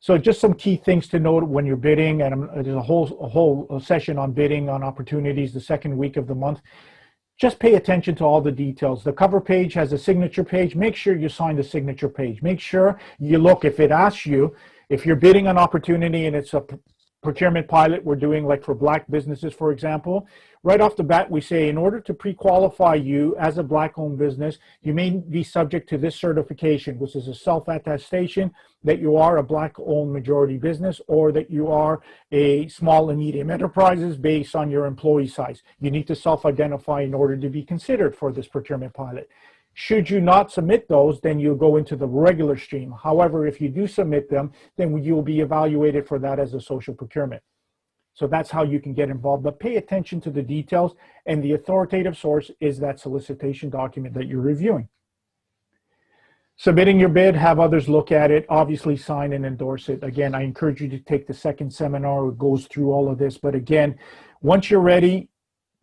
So just some key things to note when you're bidding, and there's a whole session on bidding on opportunities the second week of the month. Just pay attention to all the details. The cover page has a signature page. Make sure you sign the signature page. Make sure you look, if it asks you, if you're bidding an opportunity and it's a procurement pilot we're doing, like for Black businesses, for example, right off the bat, we say, in order to pre-qualify you as a Black-owned business, you may be subject to this certification, which is a self-attestation that you are a Black-owned majority business, or that you are a small and medium enterprises based on your employee size. You need to self-identify in order to be considered for this procurement pilot. Should you not submit those, then you'll go into the regular stream. However, if you do submit them, then you'll be evaluated for that as a social procurement. So that's how you can get involved. But pay attention to the details, and the authoritative source is that solicitation document that you're reviewing. Submitting your bid, have others look at it, obviously sign and endorse it. Again, I encourage you to take the second seminar. It goes through all of this. But again, once you're ready,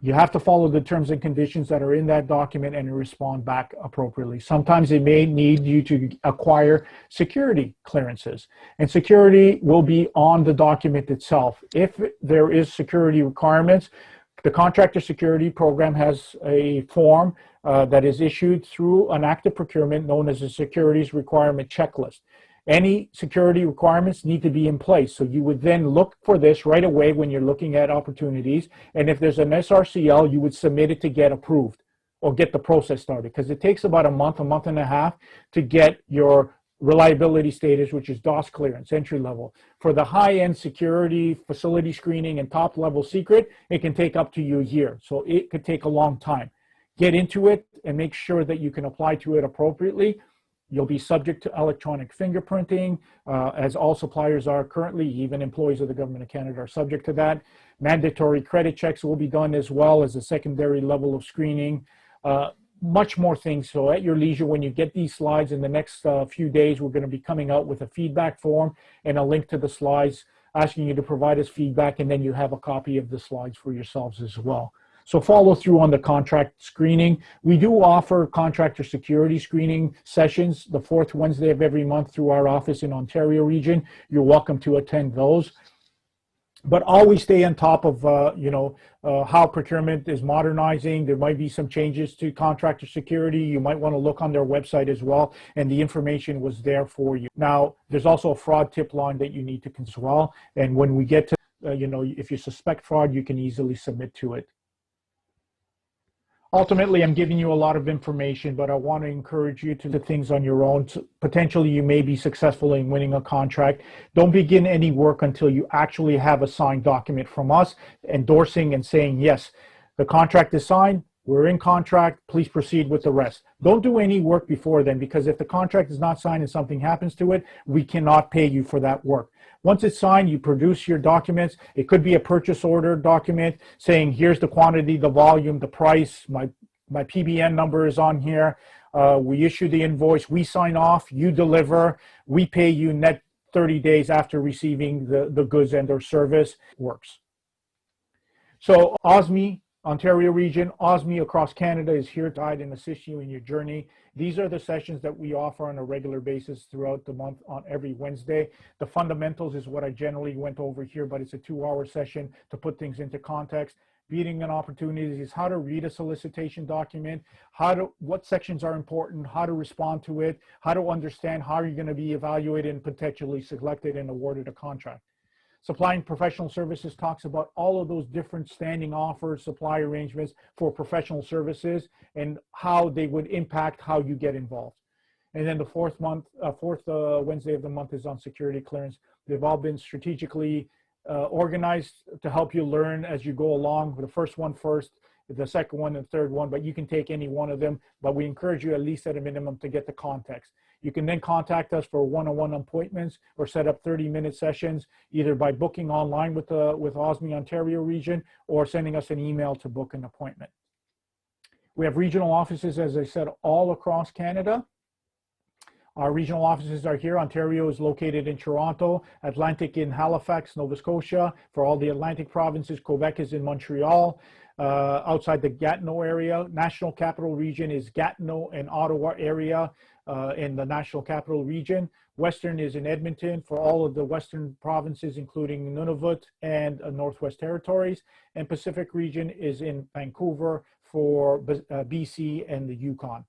you have to follow the terms and conditions that are in that document and respond back appropriately. Sometimes they may need you to acquire security clearances, and security will be on the document itself. If there is security requirements, the Contractor Security Program has a form that is issued through an active procurement known as a Securities Requirement Checklist. Any security requirements need to be in place. So you would then look for this right away when you're looking at opportunities. And if there's an SRCL, you would submit it to get approved or get the process started, because it takes about a month and a half to get your reliability status, which is DOS clearance, entry level. For the high-end security, facility screening, and top-level secret, it can take up to a year. So it could take a long time. Get into it and make sure that you can apply to it appropriately. You'll be subject to electronic fingerprinting, as all suppliers are currently. Even employees of the Government of Canada are subject to that. Mandatory credit checks will be done, as well as a secondary level of screening. Much more things. So at your leisure, when you get these slides in the next few days, we're going to be coming out with a feedback form and a link to the slides, asking you to provide us feedback, and then you have a copy of the slides for yourselves as well. So follow through on the contract screening. We do offer contractor security screening sessions the fourth Wednesday of every month through our office in Ontario region. You're welcome to attend those. But always stay on top of how procurement is modernizing. There might be some changes to contractor security. You might want to look on their website as well, and the information was there for you. Now, there's also a fraud tip line that you need to consider as well. And when we get to, if you suspect fraud, you can easily submit to it. Ultimately, I'm giving you a lot of information, but I want to encourage you to do things on your own. Potentially, you may be successful in winning a contract. Don't begin any work until you actually have a signed document from us endorsing and saying, yes, the contract is signed, we're in contract, please proceed with the rest. Don't do any work before then, because if the contract is not signed and something happens to it, we cannot pay you for that work. Once it's signed, you produce your documents. It could be a purchase order document saying, here's the quantity, the volume, the price, my PBN number is on here. We issue the invoice, we sign off, you deliver, we pay you net 30 days after receiving the goods and or service. Works. So OSME, Ontario region, OSME across Canada is here to guide and assist you in your journey. These are the sessions that we offer on a regular basis throughout the month on every Wednesday. The fundamentals is what I generally went over here, but it's a 2-hour session to put things into context. Bidding and opportunities is how to read a solicitation document, what sections are important, how to respond to it, how to understand how you're going to be evaluated and potentially selected and awarded a contract. Supplying professional services talks about all of those different standing offers, supply arrangements for professional services, and how they would impact how you get involved. And then the fourth Wednesday of the month is on security clearance. They've all been strategically organized to help you learn as you go along. The first one first, the second one and third one, but you can take any one of them. But we encourage you at least at a minimum to get the context. You can then contact us for one-on-one appointments or set up 30-minute sessions, either by booking online with OSME Ontario region or sending us an email to book an appointment. We have regional offices, as I said, all across Canada. Our regional offices are here. Ontario is located in Toronto, Atlantic in Halifax, Nova Scotia. For all the Atlantic provinces, Quebec is in Montreal. Outside the Gatineau area, National Capital Region is Gatineau and Ottawa area in the National Capital Region. Western is in Edmonton for all of the Western provinces, including Nunavut and Northwest Territories. And Pacific region is in Vancouver for BC and the Yukon.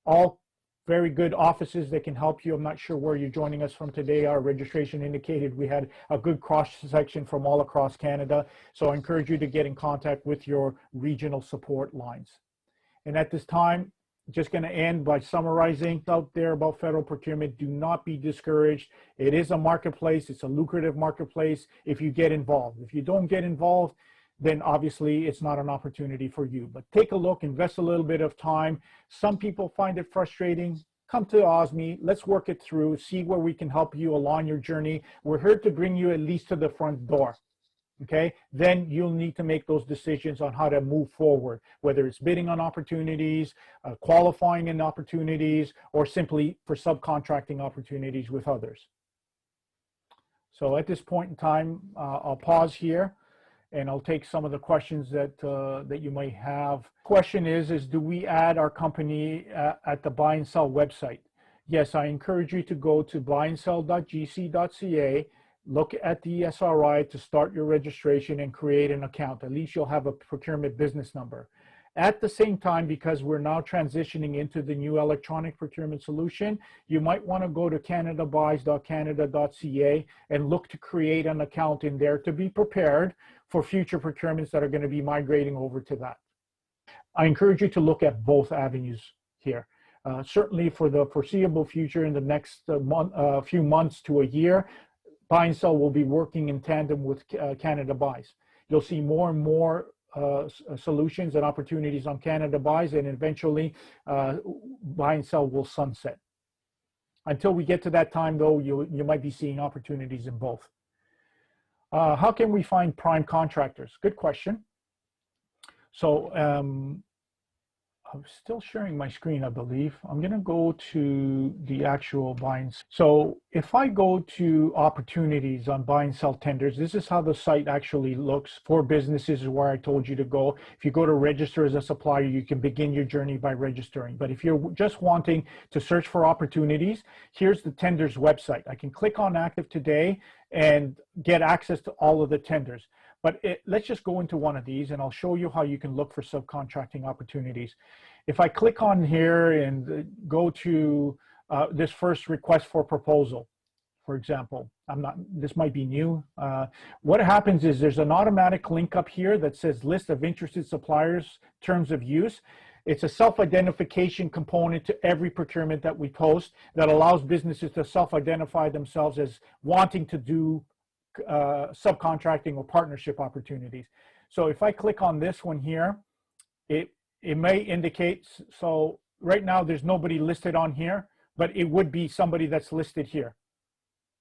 All very good offices that can help you. I'm not sure where you're joining us from today. Our registration indicated we had a good cross section from all across Canada. So I encourage you to get in contact with your regional support lines. And at this time, just going to end by summarizing out there about federal procurement. Do not be discouraged. It is a marketplace. It's a lucrative marketplace if you get involved. If you don't get involved, then obviously it's not an opportunity for you. But take a look, invest a little bit of time. Some people find it frustrating. Come to OSME. Let's work it through, see where we can help you along your journey. We're here to bring you at least to the front door. Okay, then you'll need to make those decisions on how to move forward, whether it's bidding on opportunities, qualifying in opportunities, or simply for subcontracting opportunities with others. So at this point in time, I'll pause here and I'll take some of the questions that that you might have. Question is do we add our company at the buy and sell website? Yes, I encourage you to go to buyandsell.gc.ca. Look at the SRI to start your registration and create an account. At least you'll have a procurement business number. At the same time, because we're now transitioning into the new electronic procurement solution, you might want to go to canadabuys.canada.ca and look to create an account in there to be prepared for future procurements that are going to be migrating over to that. I encourage you to look at both avenues here. Certainly for the foreseeable future in the next few months to a year, Buy and Sell will be working in tandem with Canada Buys. You'll see more and more solutions and opportunities on Canada Buys, and eventually Buy and Sell will sunset. Until we get to that time, though, you might be seeing opportunities in both. How can we find prime contractors? Good question. So I'm still sharing my screen, I believe. I'm going to go to the actual buy and sell. So if I go to opportunities on buy and sell tenders, this is how the site actually looks. For businesses is where I told you to go. If you go to register as a supplier, you can begin your journey by registering. But if you're just wanting to search for opportunities, here's the tenders website. I can click on active today and get access to all of the tenders. But let's just go into one of these and I'll show you how you can look for subcontracting opportunities. If I click on here and go to this first request for proposal, for example, this might be new. What happens is there's an automatic link up here that says list of interested suppliers, terms of use. It's a self-identification component to every procurement that we post that allows businesses to self-identify themselves as wanting to do subcontracting or partnership opportunities. So if I click on this one here, it may indicate, so right now there's nobody listed on here, but it would be somebody that's listed here.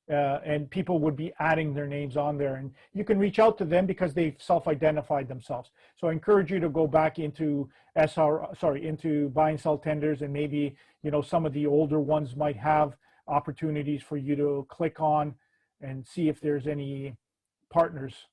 And people would be adding their names on there, and you can reach out to them because they've self-identified themselves. So I encourage you to go back into into buy and sell tenders, and maybe some of the older ones might have opportunities for you to click on and see if there's any partners.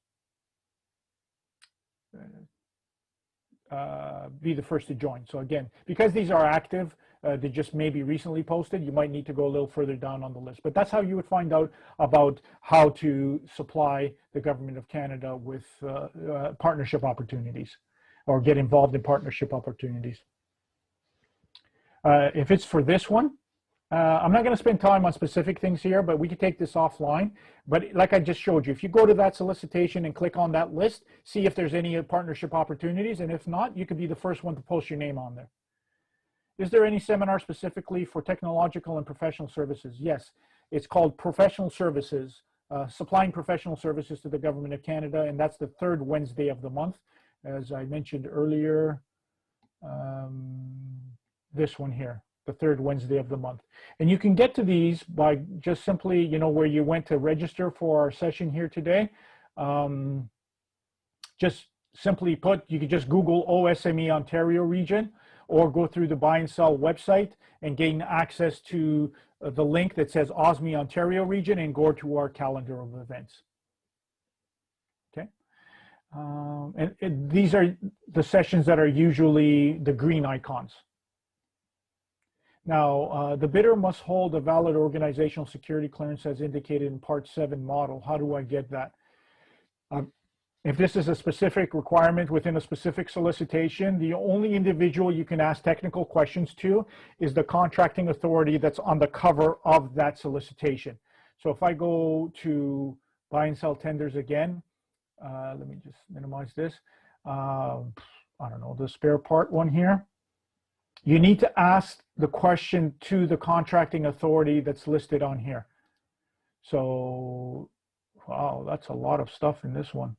Be the first to join. So again, because these are active, they just maybe recently posted, you might need to go a little further down on the list. But that's how you would find out about how to supply the Government of Canada with partnership opportunities or get involved in partnership opportunities. If it's for this one, I'm not going to spend time on specific things here, but we can take this offline. But like I just showed you, if you go to that solicitation and click on that list, see if there's any partnership opportunities. And if not, you could be the first one to post your name on there. Is there any seminar specifically for technological and professional services? Yes, it's called Professional Services, Supplying Professional Services to the Government of Canada. And that's the third Wednesday of the month. As I mentioned earlier, this one here, the third Wednesday of the month. And you can get to these by just simply, where you went to register for our session here today. Just simply put, you could just Google OSME Ontario region or go through the Buy and Sell website and gain access to the link that says OSME Ontario region and go to our calendar of events. Okay. And these are the sessions that are usually the green icons. Now, the bidder must hold a valid organizational security clearance as indicated in Part 7 model. How do I get that? If this is a specific requirement within a specific solicitation, the only individual you can ask technical questions to is the contracting authority that's on the cover of that solicitation. So if I go to buy and sell tenders again, let me just minimize this. I don't know, the spare part one here. You need to ask the question to the contracting authority that's listed on here. So, wow, that's a lot of stuff in this one.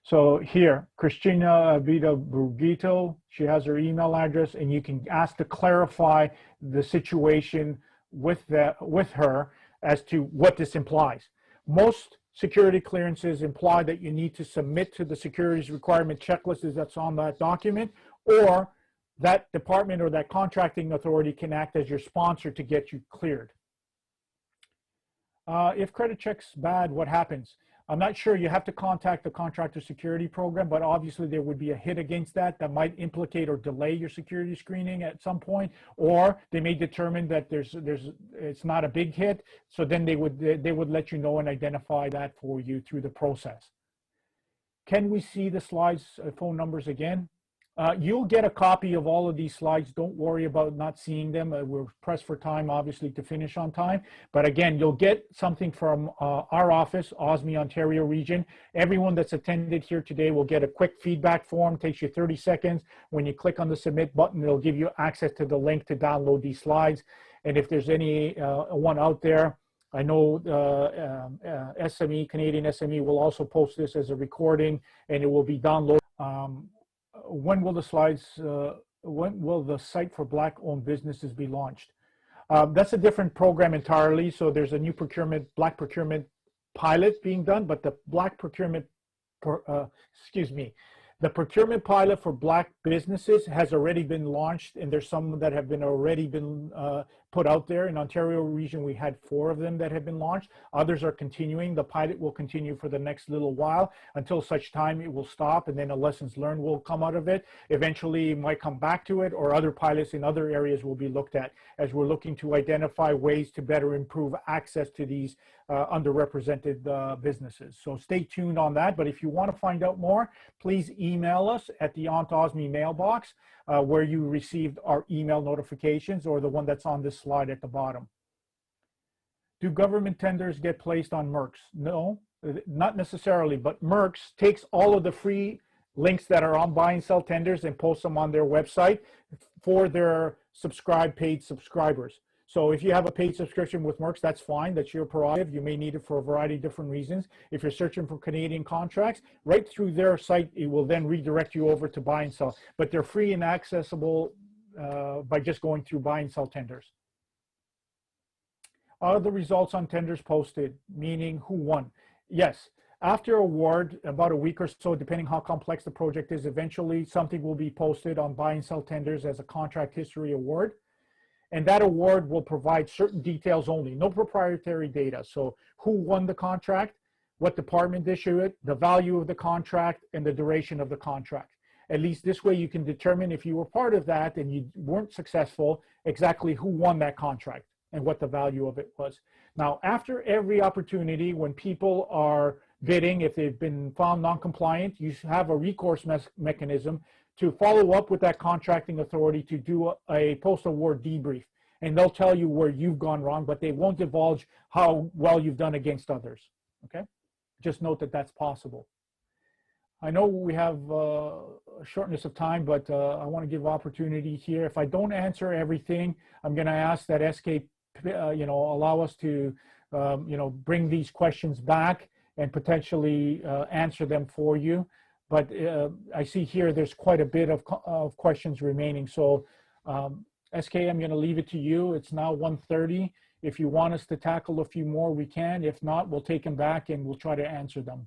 So here, Christina Vida Brugito, she has her email address, and you can ask to clarify the situation with her as to what this implies. Most security clearances imply that you need to submit to the securities requirement checklist that's on that document, or that department or that contracting authority can act as your sponsor to get you cleared. If credit check's bad, what happens? I'm not sure. You have to contact the contractor security program, but obviously there would be a hit against that might implicate or delay your security screening at some point, or they may determine that it's not a big hit, so then they would let you know and identify that for you through the process. Can we see the slides, phone numbers again? You'll get a copy of all of these slides. Don't worry about not seeing them. We're pressed for time, obviously, to finish on time. But again, you'll get something from our office, OSME Ontario region. Everyone that's attended here today will get a quick feedback form. It takes you 30 seconds. When you click on the submit button, it'll give you access to the link to download these slides. And if there's any one out there, I know SME, Canadian SME, will also post this as a recording, and it will be downloaded. When will the slides, when will the site for Black-owned businesses be launched? That's a different program entirely. So there's a new Black procurement pilot being done, but the Black procurement, the procurement pilot for Black businesses has already been launched, and there's some that have already been put out there. In Ontario region, we had 4 of them that have been launched. Others are continuing. The pilot will continue for the next little while until such time it will stop, and then a lessons learned will come out of it. Eventually, it might come back to it, or other pilots in other areas will be looked at as we're looking to identify ways to better improve access to these underrepresented businesses. So stay tuned on that. But if you want to find out more, please email us at the OSME mailbox where you received our email notifications, or the one that's on this slide at the bottom. Do government tenders get placed on MERCs? No, not necessarily, but MERCs takes all of the free links that are on buy and sell tenders and posts them on their website for their paid subscribers. So if you have a paid subscription with MERCs, that's fine. That's your prerogative. You may need it for a variety of different reasons. If you're searching for Canadian contracts, right through their site, it will then redirect you over to buy and sell. But they're free and accessible by just going through buy and sell tenders. Are the results on tenders posted, meaning who won? Yes. After award, about a week or so, depending how complex the project is, eventually something will be posted on buy and sell tenders as a contract history award. And that award will provide certain details only, no proprietary data. So who won the contract, what department issued it, the value of the contract, and the duration of the contract. At least this way you can determine, if you were part of that and you weren't successful, exactly who won that contract and what the value of it was. Now, after every opportunity, when people are bidding, if they've been found non-compliant, you have a recourse mechanism to follow up with that contracting authority to do a post-award debrief. And they'll tell you where you've gone wrong, but they won't divulge how well you've done against others, okay? Just note that that's possible. I know we have a shortness of time, but I want to give opportunity here. If I don't answer everything, I'm going to ask that SK, allow us to, bring these questions back and potentially answer them for you. But I see here there's quite a bit of questions remaining. So SK, I'm going to leave it to you. It's now 1:30. If you want us to tackle a few more, we can. If not, we'll take them back and we'll try to answer them.